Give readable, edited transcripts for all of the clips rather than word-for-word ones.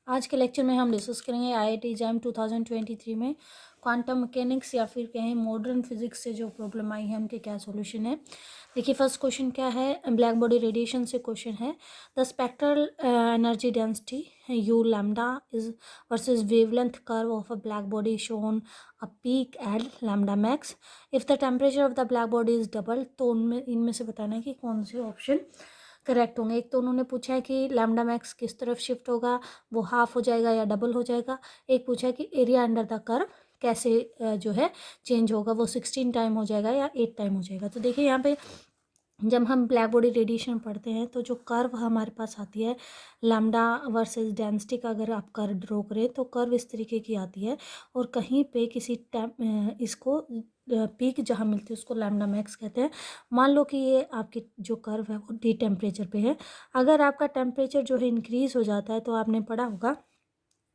आज के लेक्चर में हम डिस्कस करेंगे आईआईटी जैम 2023 में क्वांटम मैकेनिक्स या फिर कहें मॉडर्न फिजिक्स से जो प्रॉब्लम आई है उनके क्या सॉल्यूशन है। देखिए फर्स्ट क्वेश्चन क्या है, ब्लैक बॉडी रेडिएशन से क्वेश्चन है। The spectral energy density u lambda is versus wavelength curve of a black body shown a peak at lambda max if the temperature of the black body is double. तो उनमें इनमें से बताना है कि कौन से ऑप्शन करेक्ट होंगे। एक तो उन्होंने पूछा है कि लैम्डा मैक्स किस तरफ शिफ्ट होगा, वो हाफ हो जाएगा या डबल हो जाएगा। एक पूछा है कि एरिया अंडर द कर्व कैसे जो है चेंज होगा, वो 16 टाइम हो जाएगा या 8 टाइम हो जाएगा। तो देखिए यहाँ पे जब हम ब्लैक बॉडी रेडिएशन पढ़ते हैं तो जो कर्व हमारे पास आती है लैम्डा वर्सेस डेंसिटी का, अगर आप कर्व ड्रॉ करें तो कर्व इस तरीके की आती है और कहीं पे किसी इसको पीक जहाँ मिलती है उसको लैम्डा मैक्स कहते हैं। मान लो कि ये आपकी जो कर्व है वो टी टेम्परेचर पे है। अगर आपका टेम्परेचर जो है इंक्रीज़ हो जाता है तो आपने पढ़ा होगा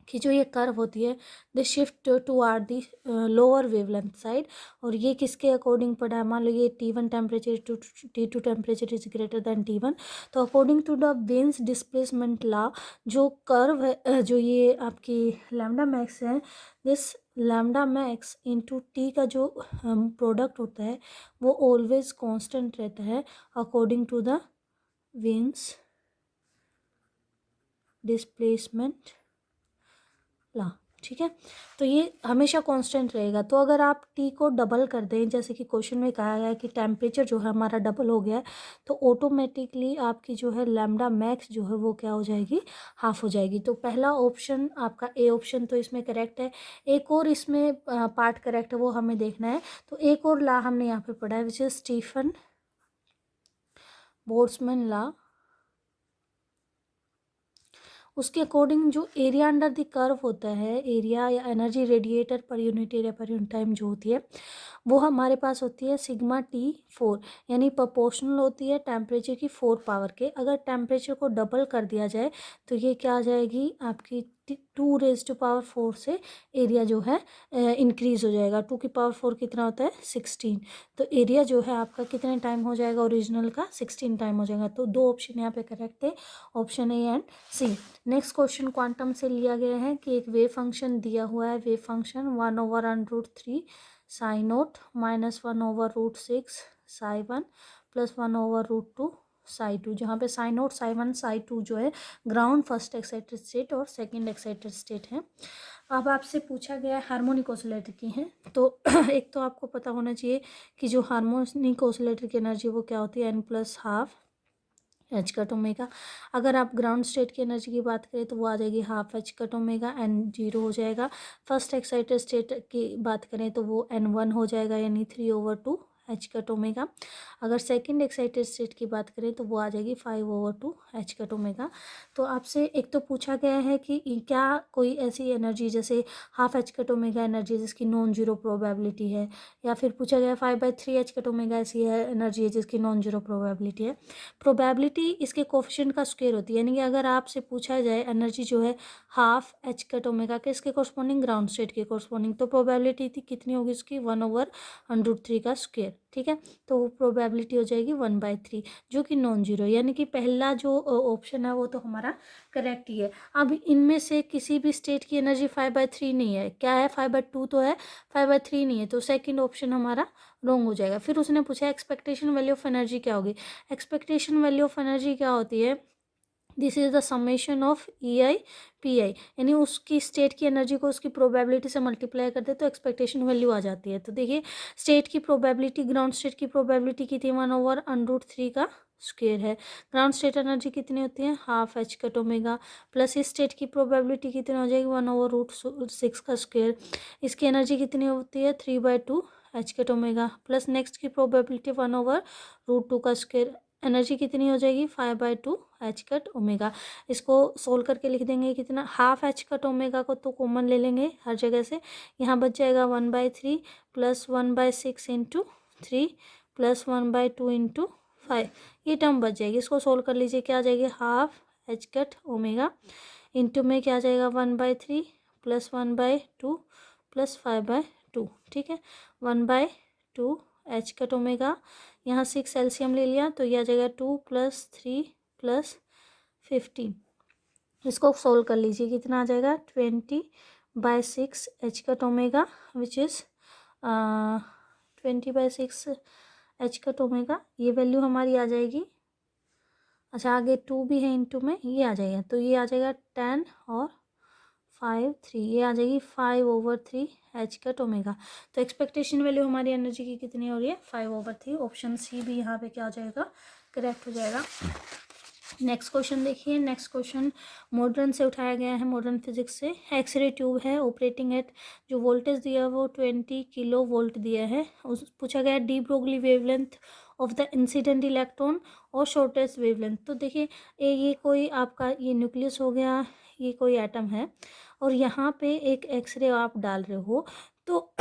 कि जो ये कर्व होती है the shift to are the lower wavelength side. और ये किसके अकॉर्डिंग पड़ा है, मान लो ये T1 temperature to T2 temperature is greater than T1, तो according to the Wien's displacement law जो कर्व है जो ये आपकी लैम्डा मैक्स है, this lambda max into T का जो प्रोडक्ट होता है वो ऑलवेज कांस्टेंट रहता है according to the Wien's displacement law. ठीक है, तो ये हमेशा कांस्टेंट रहेगा। तो अगर आप टी को डबल कर दें, जैसे कि क्वेश्चन में कहा गया है कि टेम्परेचर जो है हमारा डबल हो गया है, तो ऑटोमेटिकली आपकी जो है लैम्डा मैक्स जो है वो क्या हो जाएगी, हाफ हो जाएगी। तो पहला ऑप्शन आपका ए ऑप्शन तो इसमें करेक्ट है। एक और इसमें पार्ट करेक्ट है वो हमें देखना है। तो एक और ला हमने यहाँ पे पढ़ा है विच इज स्टीफन बोल्ट्जमैन ला। उसके अकॉर्डिंग जो एरिया अंडर द कर्व होता है, एरिया या energy radiator per unit area per unit time जो होती है वो हमारे पास होती है सिग्मा T4, यानी प्रोपोर्शनल होती है टेम्परेचर की 4 पावर के। अगर टेम्परेचर को डबल कर दिया जाए तो ये क्या आ जाएगी आपकी 2⁴ से एरिया जो है इंक्रीज हो जाएगा। 2⁴ कितना होता है 16। तो एरिया जो है आपका कितने टाइम हो जाएगा ओरिजिनल का 16 टाइम हो जाएगा। तो दो ऑप्शन यहाँ पे करेक्ट है, option A and C. Next question quantum से लिया गया है कि एक वेव फंक्शन दिया हुआ है, wave function 1/√3 Sai note -1/√6 Sai 1 +1/√2 Sai 2, जहाँ पे साई नोट साई 1 साई 2 जो है ग्राउंड फर्स्ट एक्साइटेड स्टेट और सेकंड एक्साइटेड स्टेट है। अब आपसे पूछा गया है हार्मोनिक ऑसिलेटर की है, तो एक तो आपको पता होना चाहिए कि जो हार्मोनिक ऑसिलेटर की एनर्जी वो क्या होती है n+12 एच कट ओमेगा। अगर आप ग्राउंड स्टेट की एनर्जी की बात करें तो वो आ जाएगी half h cut omega, n 0 हो जाएगा। फर्स्ट एक्साइटेड स्टेट की बात करें तो वो n1 हो जाएगा, यानी 3/2 एच कट ओमेगा। अगर सेकंड एक्साइटेड स्टेट की बात करें तो वो आ जाएगी 5/2 एच कट ओमेगा। तो आपसे एक तो पूछा गया है कि क्या कोई ऐसी एनर्जी जैसे half h cut omega energy जिसकी नॉन जीरो प्रोबेबिलिटी है, या फिर पूछा गया 5/3 एच कट ओमेगा ऐसी है एनर्जी है जिसकी नॉन जीरो प्रोबेबिलिटी है। प्रोबेबिलिटी इसके कोफिशिएंट का स्क्वायर होती है, यानी कि अगर आपसे पूछा जाए एनर्जी जो है हाफ एच कट ओमेगा के इसके कोरस्पॉन्डिंग ग्राउंड स्टेट के कोरस्पॉन्डिंग, तो प्रोबेबिलिटी थी कितनी होगी उसकी 1/√3 का स्क्वायर। ठीक है, तो वो प्रोबेबिलिटी हो जाएगी 1/3 जो कि नॉन जीरो, यानी कि पहला जो ऑप्शन है वो तो हमारा करेक्ट ही है। अब इनमें से किसी भी स्टेट की एनर्जी 5/3 नहीं है, क्या है 5/2 तो है, 5/3 नहीं है, तो सेकंड ऑप्शन हमारा रॉन्ग हो जाएगा। फिर उसने पूछा एक्सपेक्टेशन वैल्यू ऑफ एनर्जी क्या होगी। एक्सपेक्टेशन वैल्यू ऑफ एनर्जी क्या होती है, this is the summation of EI/PI, यानी उसकी स्टेट की एनर्जी को उसकी प्रोबेबिलिटी से मल्टीप्लाई कर दे तो एक्सपेक्टेशन वैल्यू आ जाती है। तो देखिए स्टेट की प्रोबेबिलिटी, ग्राउंड स्टेट की प्रोबेबिलिटी कितनी 1/√3 का स्क्वायर है। ग्राउंड स्टेट एनर्जी कितनी होती है half h cut omega, plus इस स्टेट की प्रोबेबिलिटी कितनी हो जाएगी 1/√6 का स्क्वायर। इसकी एनर्जी कितनी होती है 3/2 H cut omega, plus next की प्रोबेबिलिटी 1/√2 का स्क्वायर। एनर्जी कितनी हो जाएगी 5/2 एच कट ओमेगा। इसको सोल्व करके लिख देंगे कितना, हाफ एच कट ओमेगा को तो कॉमन ले लेंगे हर जगह से, यहाँ बच जाएगा 1/3 प्लस 1/6 इंटू 3 प्लस 1/2 इंटू 5, ये टर्म बच जाएगी। इसको सोल्व कर लीजिए, क्या आ जाएगी half h cut omega into में क्या आ जाएगा 1/3 प्लस 1/2 प्लस 5/2। ठीक है, 1/2 एच कट ओमेगा, यहाँ 6 एलसीएम ले लिया तो यह आ जाएगा 2 + 3 + 15, इसको सोल्व कर लीजिए, कितना आ जाएगा 20/6 H cut omega which is 20/6 H cut omega, ये वैल्यू हमारी आ जाएगी। अच्छा आगे 2 भी है इंटू में, ये आ जाएगा, तो ये आ जाएगा 10 और 5 3, ये आ जाएगी 5/3 एच कट ओमेगा। तो एक्सपेक्टेशन वैल्यू हमारी एनर्जी की कितनी हो रही है 5/3। ऑप्शन सी भी यहाँ पे क्या हो जाएगा, करेक्ट हो जाएगा। नेक्स्ट क्वेश्चन देखिए, नेक्स्ट क्वेश्चन मॉडर्न से उठाया गया है, मॉडर्न फिजिक्स से। एक्सरे ट्यूब है ऑपरेटिंग एट, जो वोल्टेज दिया है वो 20 किलो वोल्ट दिया है। उस पूछा गया de Broglie wavelength of the incident electron और शॉर्टेस्ट वेवलेंथ। तो देखिए ये कोई आपका ये न्यूक्लियस हो गया, ये कोई एटम है और यहाँ पे एक एक्सरे आप डाल रहे हो, तो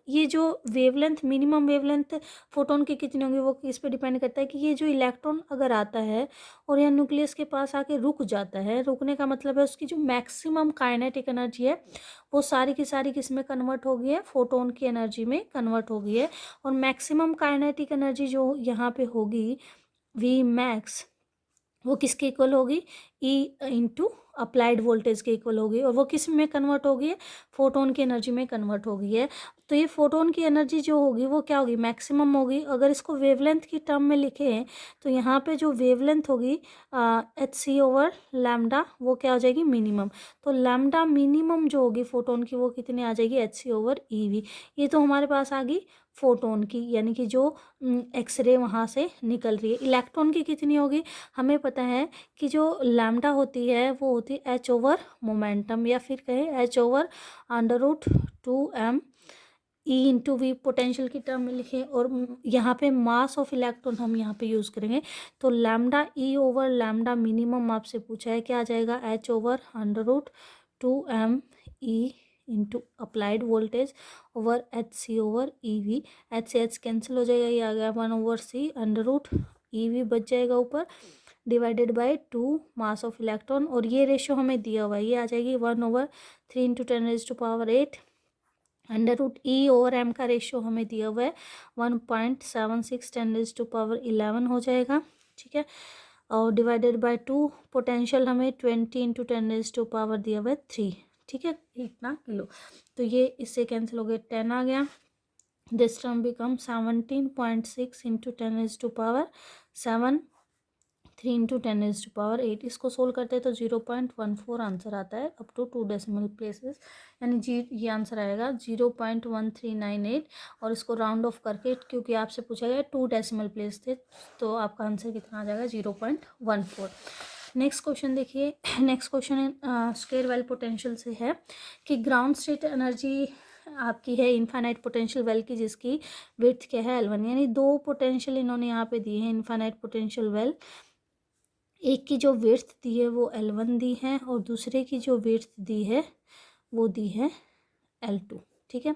ये जो वेवलेंथ, मिनिमम वेवलेंथ फोटोन की कितनी होगी वो इस पे डिपेंड करता है कि ये जो इलेक्ट्रॉन अगर आता है और यहाँ न्यूक्लियस के पास आके रुक जाता है, रुकने का मतलब है उसकी जो मैक्सिमम काइनेटिक एनर्जी है वो सारी की सारी किस में कन्वर्ट हो गई है, फोटोन की एनर्जी में कन्वर्ट हो गई है। और मैक्सिमम काइनेटिक एनर्जी जो यहाँ पे होगी वी मैक्स, वो किसके इक्वल होगी, ई इंटू अप्लाइड वोल्टेज के इक्वल होगी, और वो किस में कन्वर्ट होगी है, फोटोन की एनर्जी में कन्वर्ट हो गई है। तो ये फोटोन की एनर्जी जो होगी वो क्या होगी, मैक्सिमम होगी। अगर इसको वेवलेंथ की टर्म में लिखें तो यहाँ पे जो वेवलेंथ होगी hc/λ वो क्या हो जाएगी, मिनिमम। तो लैम्डा मिनिमम जो होगी फोटोन की वो कितनी आ जाएगी, hc/ev। ये तो हमारे पास आ गई फोटोन की, यानी कि जो एक्सरे वहाँ से निकल रही है। इलेक्ट्रॉन की कितनी होगी, हमें पता है कि जो लैम्डा होती है वो होती है h/मोमेंटम, या फिर कहें h/√2m E into v, potential की टर्म में लिखें। और यहाँ पे मास ऑफ इलेक्ट्रॉन हम यहाँ पे यूज़ करेंगे, तो लैम्डा E/λ मिनिमम आपसे पूछा है, क्या आ जाएगा h/√2m E into applied voltage over hc/ev। h से h कैंसिल हो जाएगा, ये आ गया 1/c, √ev बच जाएगा ऊपर, divided by 2 mass of electron. और ये रेशो हमें दिया हुआ है, ये आ जाएगी 1/3 इंटू 10⁸8। √E/m का रेशो हमें दिया हुआ है 1.76 10⁻11 हो जाएगा, ठीक है। और डिवाइडेड बाय 2, पोटेंशियल हमें 20 इंटू 10⁻दिया हुआ है 3, ठीक है, इतना किलो। तो ये इससे कैंसिल हो गया, 10 आ गया। This term become 17.6 into 10⁻7, 3 into 10⁸8। इसको सोल्व करते हैं तो 0.14 आंसर आता है अप टू 2 डेसिमल प्लेसेस, यानी ये आंसर आएगा 0.1398। और इसको राउंड ऑफ करके, क्योंकि आपसे पूछा गया 2 डेसिमल प्लेस थे, तो आपका आंसर कितना आ जाएगा 0.14। नेक्स्ट क्वेश्चन देखिए, next question square well potential से है कि ग्राउंड स्टेट एनर्जी आपकी है इनफाइनाइट पोटेंशियल वेल की, जिसकी विड्थ क्या है L1, यानी 2 पोटेंशियल इन्होंने यहाँ पे दिए हैं इनफाइनाइट पोटेंशियल वेल। एक की जो विड्थ दी है वो L1 दी है और दूसरे की जो विड्थ दी है वो दी है L2, ठीक है।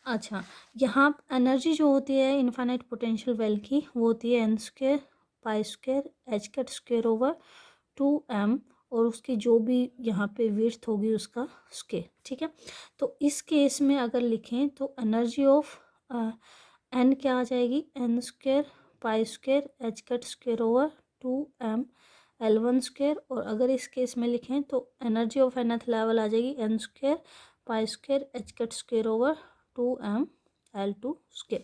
अच्छा, यहाँ एनर्जी जो होती है इनफाइनाइट पोटेंशियल वेल की वो होती है n² π² h²/2m, और उसकी जो भी यहाँ पे विड्थ होगी उसका स्क्वायर, ठीक है। तो इस केस में अगर लिखें तो एनर्जी ऑफ n क्या आ जाएगी, n² π² h²/2m L1²। और अगर इस केस में लिखें तो एनर्जी ऑफ nth लेवल आ जाएगी n² π² h²/2m L2²।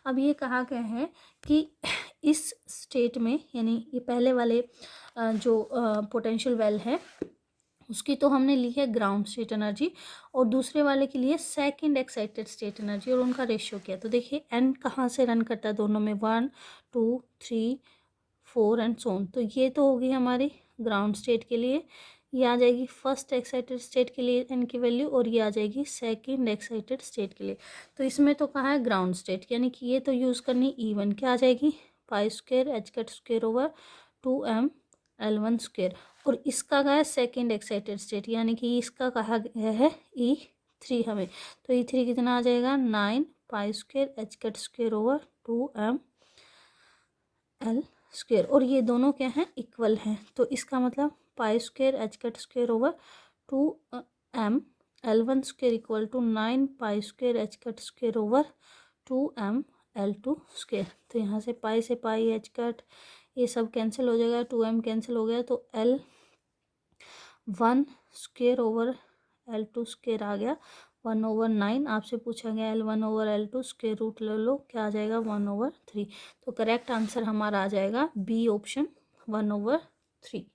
अब ये कहा गया है कि इस स्टेट में, यानी ये पहले वाले जो पोटेंशियल वेल है उसकी तो हमने ली है ग्राउंड स्टेट एनर्जी, और दूसरे वाले के लिए सेकंड एक्साइटेड स्टेट एनर्जी, और उनका रेशियो क्या है। तो देखिए n कहाँ से रन करता है, दोनों में 1 2 3 4 एंड सो ऑन। तो ये तो होगी हमारी ग्राउंड स्टेट के लिए, ये आ जाएगी फर्स्ट एक्साइटेड स्टेट के लिए n की वैल्यू, और ये आ जाएगी सेकंड एक्साइटेड स्टेट के लिए। तो इसमें तो कहा है ग्राउंड स्टेट, यानी कि ये तो यूज़ करनी E1, क्या आ जाएगी π² h²/2m L1²। और इसका कहा है सेकंड एक्साइटेड स्टेट, यानी कि इसका कहा गया है E3 हमें। तो E3 कितना आ जाएगा 9 π² h²/2m L²। और ये दोनों क्या हैं, इक्वल हैं, तो इसका मतलब π² h²/2m L1² equal to 9 π² h²/2m L2²। तो यहाँ से पाई से पाई h कट, ये सब कैंसिल हो जाएगा, 2m कैंसिल हो गया, तो L 1 square over L2 square आ गया 1/9। आपसे पूछा गया L1/L2 स्क्वेयर रूट ले लो, क्या आ जाएगा 1/3। तो करेक्ट आंसर हमारा आ जाएगा बी ऑप्शन 1/3।